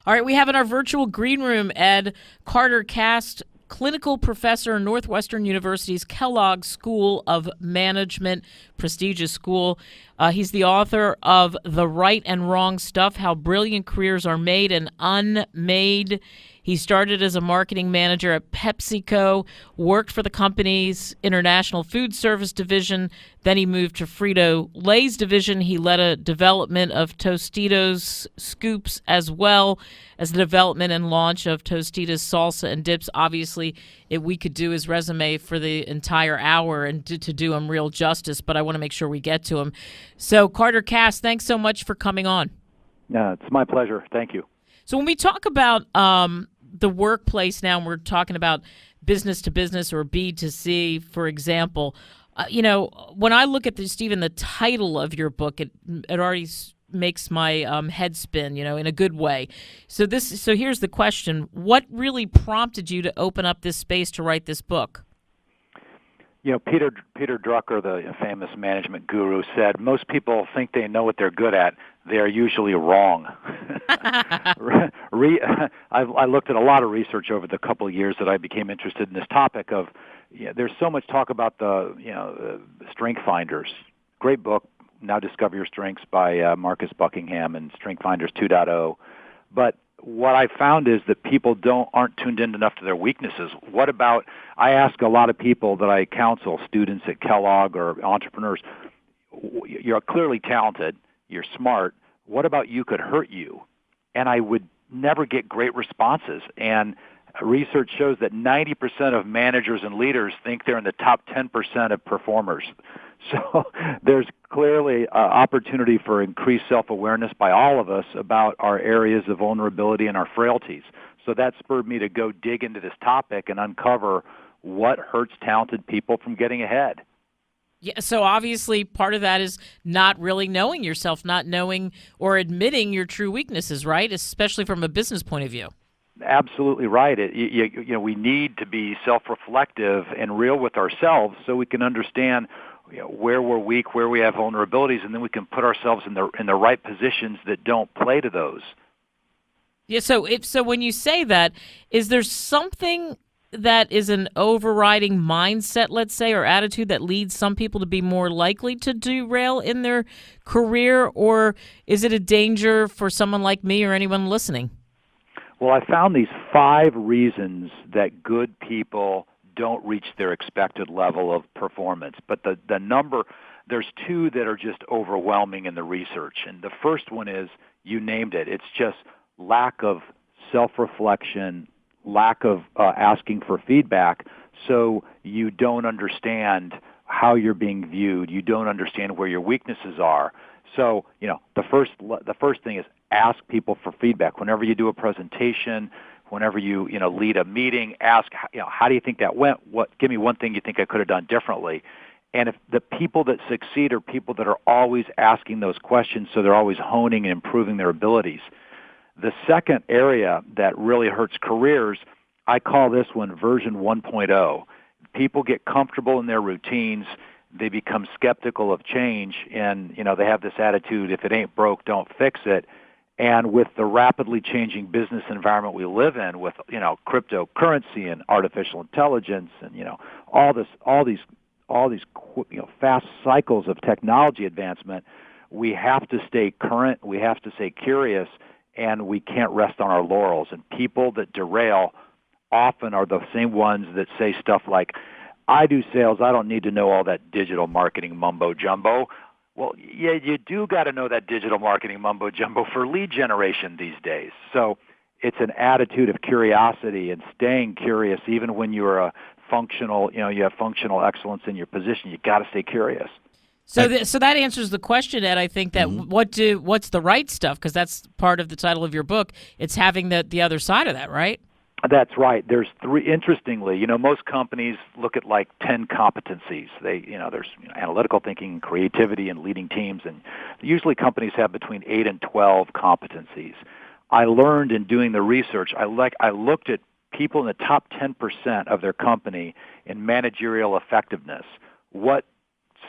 All right, we have in our virtual green room Ed Carter Cast, clinical professor in Northwestern University's Kellogg School of Management, prestigious school. He's the author of The Right and Wrong Stuff, How Brilliant Careers Are Made and Unmade. He started as a marketing manager at PepsiCo, worked for the company's international food service division. Then he moved to Frito-Lay's division. He led a development of Tostitos scoops as well as the development and launch of Tostitos salsa and dips. Obviously, we could do his resume for the entire hour and to do him real justice, but I want to make sure we get to him. So, Carter Cass, thanks so much for coming on. It's my pleasure. Thank you. So when we talk about the workplace now, and we're talking about business to business or B to C, for example, when I look at this, even the title of your book, it already makes my head spin, in a good way. So here's the question: what really prompted you to open up this space to write this book? Peter Drucker, the famous management guru, said most people think they know what they're good at. They are usually wrong. I looked at a lot of research over the couple of years that I became interested in this topic of. There's so much talk about the Strength Finders. Great book, Now Discover Your Strengths by Marcus Buckingham and Strength Finders 2.0. But what I found is that people aren't tuned in enough to their weaknesses. What about, I ask a lot of people that I counsel, students at Kellogg or entrepreneurs, you're clearly talented, you're smart, what about you could hurt you? And I would never get great responses. And research shows that 90% of managers and leaders think they're in the top 10% of performers. So there's clearly opportunity for increased self-awareness by all of us about our areas of vulnerability and our frailties. So that spurred me to go dig into this topic and uncover what hurts talented people from getting ahead. Yeah, so obviously part of that is not really knowing yourself, not knowing or admitting your true weaknesses, right? Especially from a business point of view. Absolutely right. We need to be self-reflective and real with ourselves so we can understand where we're weak, where we have vulnerabilities, and then we can put ourselves in the right positions that don't play to those. Yeah. So when you say that, is there something that is an overriding mindset, let's say, or attitude that leads some people to be more likely to derail in their career, or is it a danger for someone like me or anyone listening? Well, I found these 5 reasons that good people don't reach their expected level of performance. But the number, there's 2 that are just overwhelming in the research. And the first one is, you named it, it's just lack of self-reflection, lack of asking for feedback, so you don't understand how you're being viewed. You don't understand where your weaknesses are. So, the first thing is ask people for feedback. Whenever you do a presentation, whenever you lead a meeting, ask, how do you think that went? Give me one thing you think I could have done differently. And if the people that succeed are people that are always asking those questions, so they're always honing and improving their abilities. The second area that really hurts careers, I call this one version 1.0. People get comfortable in their routines. They become skeptical of change, and they have this attitude: if it ain't broke, don't fix it. And with the rapidly changing business environment we live in, with cryptocurrency and artificial intelligence, and all these fast cycles of technology advancement, we have to stay current. We have to stay curious, and we can't rest on our laurels. And people that derail often are the same ones that say stuff like, I do sales, I don't need to know all that digital marketing mumbo-jumbo. Well, yeah, you do got to know that digital marketing mumbo-jumbo for lead generation these days. So it's an attitude of curiosity and staying curious even when you're a functional, you have functional excellence in your position. You got to stay curious. So that answers the question, Ed. I think that what's the right stuff, because that's part of the title of your book. It's having the other side of that, right? That's right. There's 3. Interestingly, most companies look at like 10 competencies. There's analytical thinking, creativity, and leading teams, and usually companies have between 8 and 12 competencies. I learned in doing the research. I looked at people in the top 10% of their company in managerial effectiveness. What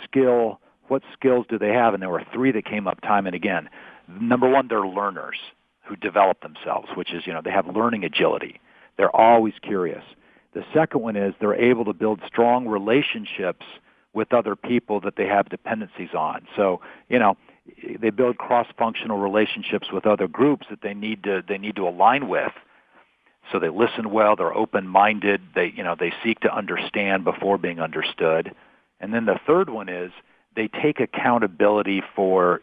skills do they have? And there were 3 that came up time and again. Number 1, they're learners. who develop themselves, which is, they have learning agility. They're always curious. The second one is they're able to build strong relationships with other people that they have dependencies on. So, they build cross-functional relationships with other groups that they need to align with. So they listen well, they're open-minded, they seek to understand before being understood. And then the third one is they take accountability for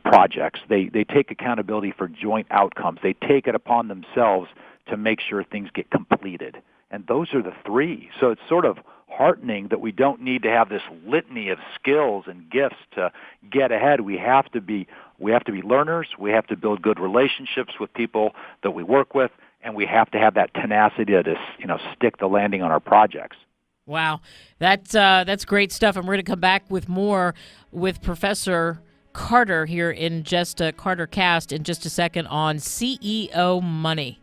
projects. They take accountability for joint outcomes. They take it upon themselves to make sure things get completed. And those are the three. So it's sort of heartening that we don't need to have this litany of skills and gifts to get ahead. We have to be learners. We have to build good relationships with people that we work with, and we have to have that tenacity to stick the landing on our projects. Wow, that's great stuff. And we're going to come back with more with Professor Carter here in just a Carter Cast in just a second on CEO Money.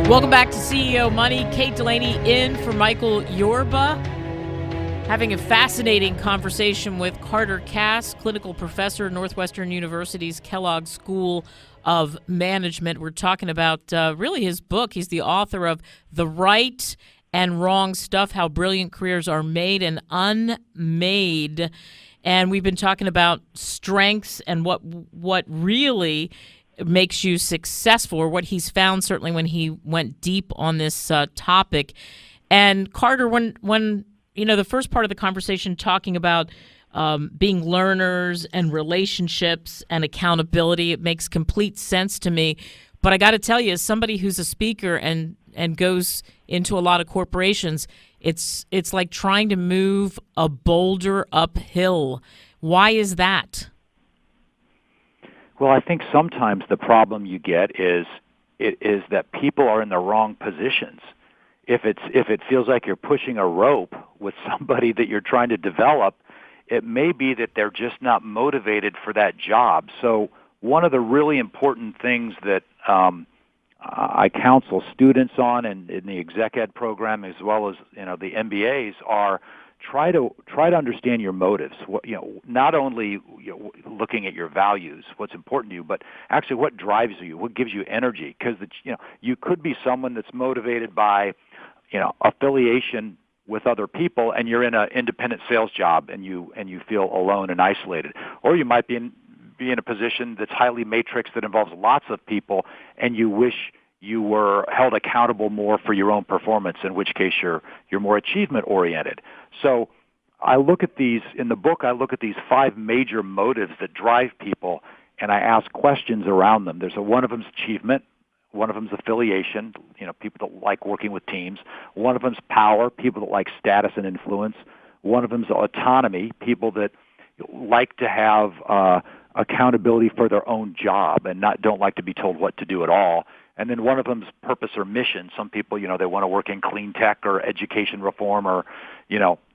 Welcome back to CEO Money. Kate Delaney in for Michael Yorba. Having a fascinating conversation with Carter Cass, clinical professor at Northwestern University's Kellogg School of Management. We're talking about really his book. He's the author of The Right and Wrong Stuff, How Brilliant Careers Are Made and Unmade. And we've been talking about strengths and what really makes you successful, or what he's found certainly when he went deep on this topic. And Carter, when the first part of the conversation talking about being learners and relationships and accountability, it makes complete sense to me. But I got to tell you, as somebody who's a speaker and goes into a lot of corporations, it's like trying to move a boulder uphill. Why is that? Well, I think sometimes the problem you get is that people are in the wrong positions. If it feels like you're pushing a rope with somebody that you're trying to develop, it may be that they're just not motivated for that job. So one of the really important things that I counsel students on in the exec ed program, as well as the MBAs, are try to understand your motives. Not only looking at your values, what's important to you, but actually what drives you, what gives you energy. Because you could be someone that's motivated by affiliation with other people, and you're in an independent sales job, and you feel alone and isolated, or you might be in a position that's highly matrixed that involves lots of people, and you wish you were held accountable more for your own performance, in which case you're more achievement oriented. So I look at these in the book. I look at these 5 major motives that drive people, and I ask questions around them. One of them's achievement. One of them's affiliation, people that like working with teams. One of them's power, people that like status and influence. One of them's autonomy, people that like to have accountability for their own job and don't like to be told what to do at all. And then one of them's purpose or mission. Some people, they want to work in clean tech or education reform or,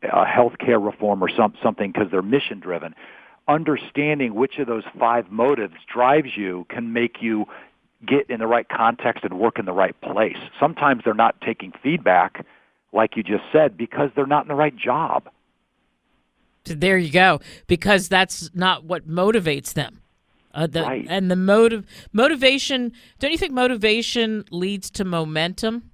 healthcare reform or something because they're mission driven. Understanding which of those 5 motives drives you can make you get in the right context and work in the right place. Sometimes they're not taking feedback, like you just said, because they're not in the right job. There you go, because that's not what motivates them. Right. And the motivation, don't you think motivation leads to momentum?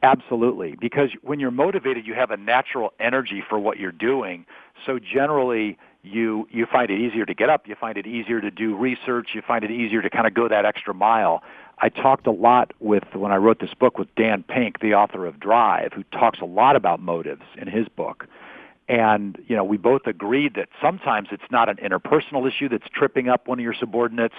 Absolutely, because when you're motivated, you have a natural energy for what you're doing. So generally, you find it easier to get up. You find it easier to do research. You find it easier to kind of go that extra mile. I talked a lot when I wrote this book with Dan Pink, the author of Drive, who talks a lot about motives in his book. And, we both agreed that sometimes it's not an interpersonal issue that's tripping up one of your subordinates,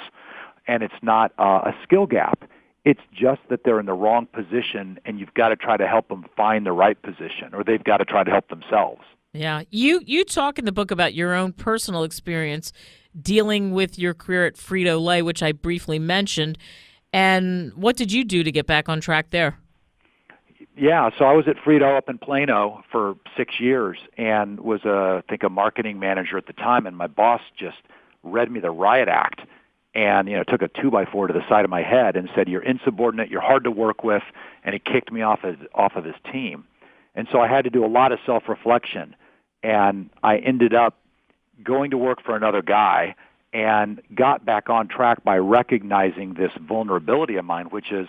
and it's not a skill gap. It's just that they're in the wrong position, and you've got to try to help them find the right position, or they've got to try to help themselves. Yeah. You talk in the book about your own personal experience dealing with your career at Frito-Lay, which I briefly mentioned. And what did you do to get back on track there? Yeah, so I was at Frito up in Plano for 6 years and was, I think, a marketing manager at the time, and my boss just read me the riot act. and took a 2x4 to the side of my head and said, "You're insubordinate, you're hard to work with," and he kicked me off of his team. And so I had to do a lot of self-reflection, and I ended up going to work for another guy and got back on track by recognizing this vulnerability of mine, which is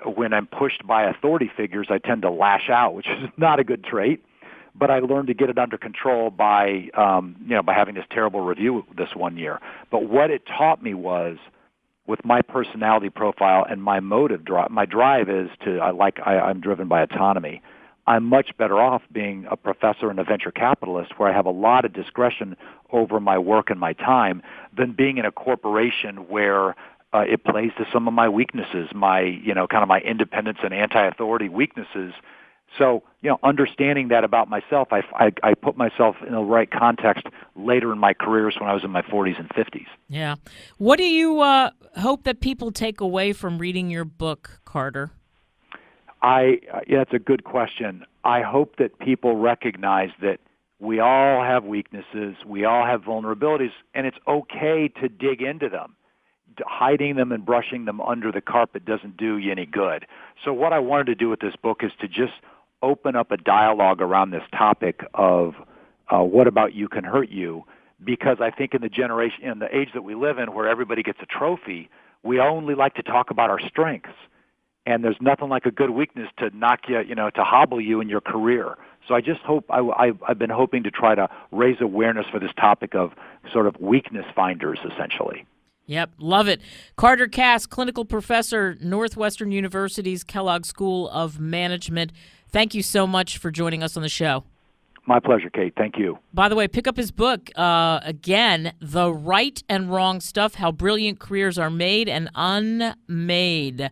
when I'm pushed by authority figures, I tend to lash out, which is not a good trait. But I learned to get it under control by having this terrible review this one year. But what it taught me was, with my personality profile and my my drive is I'm driven by autonomy. I'm much better off being a professor and a venture capitalist where I have a lot of discretion over my work and my time than being in a corporation where it plays to some of my weaknesses, my my independence and anti-authority weaknesses. So, understanding that about myself, I put myself in the right context later in my careers when I was in my 40s and 50s. Yeah. What do you hope that people take away from reading your book, Carter? It's a good question. I hope that people recognize that we all have weaknesses, we all have vulnerabilities, and it's okay to dig into them. Hiding them and brushing them under the carpet doesn't do you any good. So what I wanted to do with this book is to just open up a dialogue around this topic of what about you can hurt you, because I think in the age that we live in where everybody gets a trophy, we only like to talk about our strengths. And there's nothing like a good weakness to knock you, to hobble you in your career. So I just hope, I've been hoping to try to raise awareness for this topic of sort of weakness finders, essentially. Yep, love it. Carter Cass, clinical professor, Northwestern University's Kellogg School of Management. Thank you so much for joining us on the show. My pleasure, Kate. Thank you. By the way, pick up his book, again, The Right and Wrong Stuff, How Brilliant Careers Are Made and Unmade.